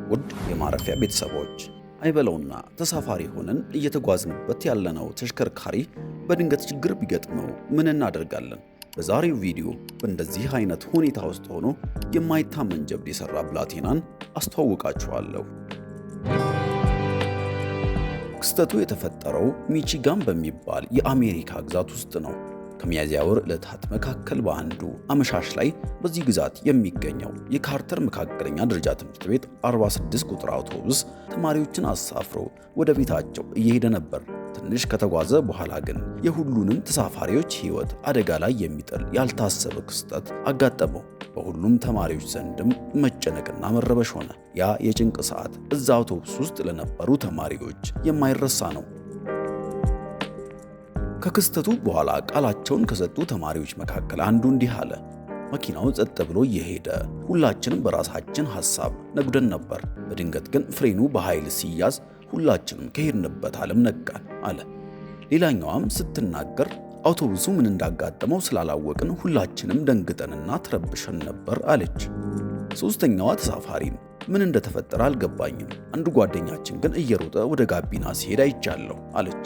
ውድ የማረፊያ ቤተሰቦች አይበለውና ተሳፋሪ ሆነን እየተጓዝንበት ያለነው ተሽከርካሪ በድንገት ችግር ቢገጥመው ምን እናደርጋለን? በዛሬው ቪዲዮ በእንደዚህ አይነት ሁኔታ ውስጥ ሆኖ የማይታመን ጀብድ የሰራ ብላቴናን አስተዋውቃችኋለሁ። ክስተቱ የተፈጠረው ሚቺጋን በሚባል የአሜሪካ ግዛት ውስጥ ነው። ከሚያዝያ ወር ዕለታት መካከል በአንዱ አመሻሽ ላይ በዚህ ግዛት የሚገኘው የካርተር መካከለኛ ደረጃ ትምህርት ቤት 46 ቁጥር አውቶቡስ ተማሪዎችን አሳፍሮ ወደ ቤታቸው እየሄደ ነበር። ትንሽ ከተጓዘ በኋላ ግን የሁሉንም ተሳፋሪዎች ሕይወት አደጋ ላይ የሚጥል ያልታሰበ ክስተት አጋጠመው። በሁሉም ተማሪዎች ዘንድም መጨነቅና መረበሽ ሆነ። ያ የጭንቅ ሰዓት እዛ አውቶቡስ ውስጥ ለነበሩ ተማሪዎች የማይረሳ ነው። ከክስተቱ በኋላ ቃላቸውን ከሰጡ ተማሪዎች መካከል አንዱ እንዲህ አለ። መኪናው ጸጥ ብሎ እየሄደ ሁላችንም በራሳችን ሐሳብ ነጉደን ነበር። በድንገት ግን ፍሬኑ በኃይል ሲያዝ ሁላችንም ከሄድንበት ዓለም ነቃን አለ። ሌላኛዋም ስትናገር አውቶቡሱ ምን እንዳጋጠመው ስላላወቅን ሁላችንም ደንግጠንና ተረብሸን ነበር አለች። ሶስተኛዋ ተሳፋሪም ምን እንደተፈጠረ አልገባኝም፣ አንዱ ጓደኛችን ግን እየሮጠ ወደ ጋቢና ሲሄድ አይቻለሁ አለች።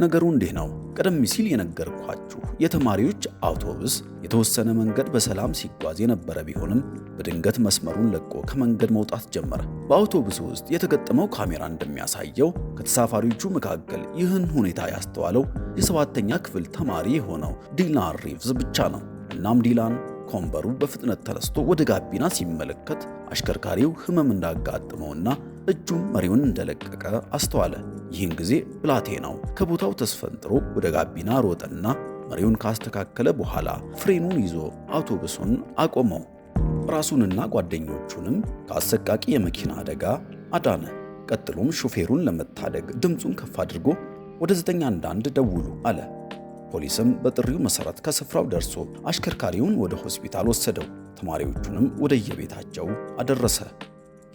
ነገሩ እንዲህ ነው። ቀደም ሲል የነገርኳችሁ የተማሪዎች አውቶቡስ የተወሰነ መንገድ በሰላም ሲጓዝ የነበረ ቢሆንም በድንገት መስመሩን ለቆ ከመንገድ መውጣት ጀመረ። በአውቶቡሱ ውስጥ የተገጠመው ካሜራ እንደሚያሳየው ከተሳፋሪዎቹ መካከል ይህን ሁኔታ ያስተዋለው የሰባተኛ ክፍል ተማሪ የሆነው ዲላን ሪቭዝ ብቻ ነው። እናም ዲላን ከወንበሩ በፍጥነት ተነስቶ ወደ ጋቢና ሲመለከት አሽከርካሪው ሕመም እንዳጋጠመውና እጁም መሪውን እንደለቀቀ አስተዋለ። ይህን ጊዜ ብላቴናው ከቦታው ተስፈንጥሮ ወደ ጋቢና ሮጠና መሪውን ካስተካከለ በኋላ ፍሬኑን ይዞ አውቶቡሱን አቆመው። ራሱንና ጓደኞቹንም ከአሰቃቂ የመኪና አደጋ አዳነ። ቀጥሎም ሾፌሩን ለመታደግ ድምፁን ከፍ አድርጎ ወደ 911 ደውሉ አለ። ፖሊስም በጥሪው መሰረት ከስፍራው ደርሶ አሽከርካሪውን ወደ ሆስፒታል ወሰደው። ተማሪዎቹንም ወደየቤታቸው አደረሰ።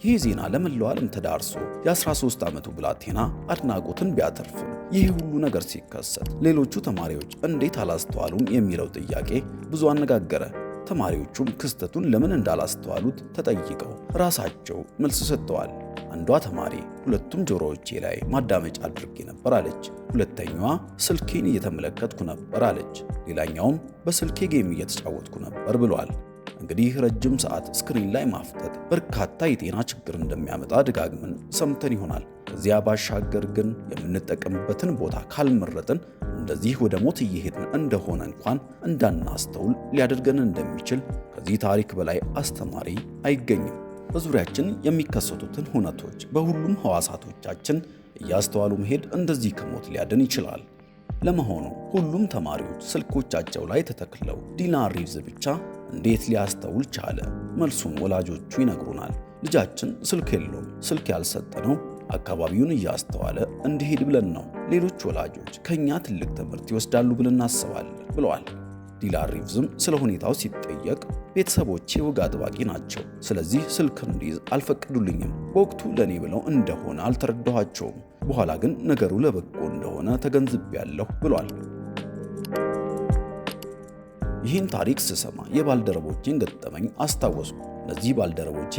ይህ ዜና ለመላው ዓለም ተዳርሶ የ13 ዓመቱ ብላቴና አድናቆትን ቢያተርፍም ይህ ሁሉ ነገር ሲከሰት ሌሎቹ ተማሪዎች እንዴት አላስተዋሉም የሚለው ጥያቄ ብዙ አነጋገረ። ተማሪዎቹም ክስተቱን ለምን እንዳላስተዋሉት ተጠይቀው ራሳቸው መልስ ሰጥተዋል። አንዷ ተማሪ ሁለቱም ጆሮዎቼ ላይ ማዳመጫ አድርጌ ነበር አለች። ሁለተኛዋ ስልኬን እየተመለከትኩ ነበር አለች። ሌላኛውም በስልኬ ጌም እየተጫወትኩ ነበር ብሏል። እንግዲህ ረጅም ሰዓት ስክሪን ላይ ማፍጠጥ በርካታ የጤና ችግር እንደሚያመጣ ደጋግመን ሰምተን ይሆናል። ከዚያ ባሻገር ግን የምንጠቀምበትን ቦታ ካልመረጥን እንደዚህ ወደ ሞት እየሄድን እንደሆነ እንኳን እንዳናስተውል ሊያደርገን እንደሚችል ከዚህ ታሪክ በላይ አስተማሪ አይገኝም። በዙሪያችን የሚከሰቱትን ሁነቶች በሁሉም ሕዋሳቶቻችን እያስተዋሉ መሄድ እንደዚህ ከሞት ሊያድን ይችላል። ለመሆኑ ሁሉም ተማሪዎች ስልኮቻቸው ላይ ተተክለው ዲላን ሪቭዝ ብቻ እንዴት ሊያስተውል ቻለ? መልሱን ወላጆቹ ይነግሩናል። ልጃችን ስልክ የለውም፣ ስልክ ያልሰጠነው አካባቢውን እያስተዋለ እንዲሄድ ብለን ነው። ሌሎች ወላጆች ከኛ ትልቅ ትምህርት ይወስዳሉ ብለን እናስባለን ብለዋል። ዲላን ሪቭዝም ስለ ሁኔታው ሲጠየቅ ቤተሰቦቼ ወግ አጥባቂ ናቸው፣ ስለዚህ ስልክ እንዲይዝ አልፈቀዱልኝም። በወቅቱ ለእኔ ብለው እንደሆነ አልተረዳኋቸውም። በኋላ ግን ነገሩ ለበጎ እንደሆነ ተገንዝቤያለሁ ብሏል። ይህን ታሪክ ስሰማ የባልደረቦቼን ገጠመኝ አስታወስኩ። እነዚህ ባልደረቦቼ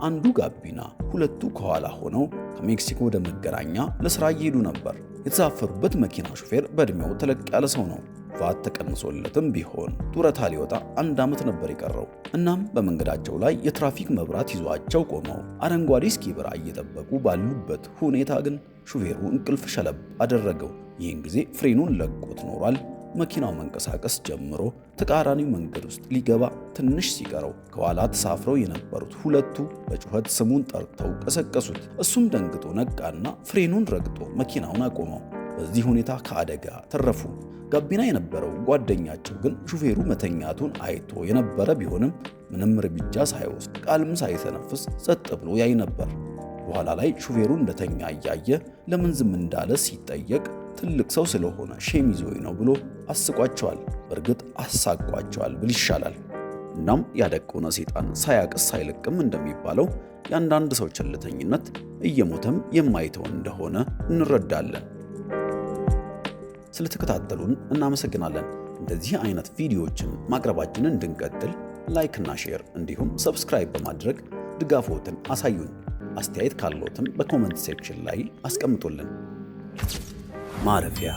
አንዱ ጋቢና፣ ሁለቱ ከኋላ ሆነው ከሜክሲኮ ወደ መገናኛ ለሥራ እየሄዱ ነበር። የተሳፈሩበት መኪና ሹፌር በዕድሜው ተለቅ ያለ ሰው ነው። ቫት ተቀንሶለትም ቢሆን ጡረታ ሊወጣ 1 ዓመት ነበር የቀረው። እናም በመንገዳቸው ላይ የትራፊክ መብራት ይዟቸው ቆመው አረንጓዴ እስኪበራ እየጠበቁ ባሉበት ሁኔታ ግን ሹፌሩ እንቅልፍ ሸለብ አደረገው። ይህን ጊዜ ፍሬኑን ለቆት ኖሯል። መኪናው መንቀሳቀስ ጀምሮ ተቃራኒው መንገድ ውስጥ ሊገባ ትንሽ ሲቀረው ከኋላ ተሳፍረው የነበሩት ሁለቱ በጩኸት ስሙን ጠርተው ቀሰቀሱት። እሱም ደንግጦ ነቃና ፍሬኑን ረግጦ መኪናውን አቆመው። በዚህ ሁኔታ ከአደጋ ተረፉ። ጋቢና የነበረው ጓደኛቸው ግን ሹፌሩ መተኛቱን አይቶ የነበረ ቢሆንም ምንም እርምጃ ሳይወስድ ቃልም ሳይተነፍስ ጸጥ ብሎ ያይ ነበር። በኋላ ላይ ሹፌሩ እንደተኛ እያየ ለምን ዝም እንዳለ ሲጠየቅ ትልቅ ሰው ስለሆነ ሼም ይዞኝ ነው ብሎ አስቋቸዋል። በእርግጥ አሳቋቸዋል ብል ይሻላል። እናም ያደቆነ ሰይጣን ሳያቅስ አይለቅም እንደሚባለው የአንዳንድ ሰው ቸልተኝነት እየሞተም የማይተው እንደሆነ እንረዳለን። ስለተከታተሉን እናመሰግናለን። እንደዚህ አይነት ቪዲዮዎችን ማቅረባችንን እንድንቀጥል ላይክ እና ሼር እንዲሁም ሰብስክራይብ በማድረግ ድጋፎትን አሳዩን። አስተያየት ካለዎትም በኮመንት ሴክሽን ላይ አስቀምጡልን። ማረፊያ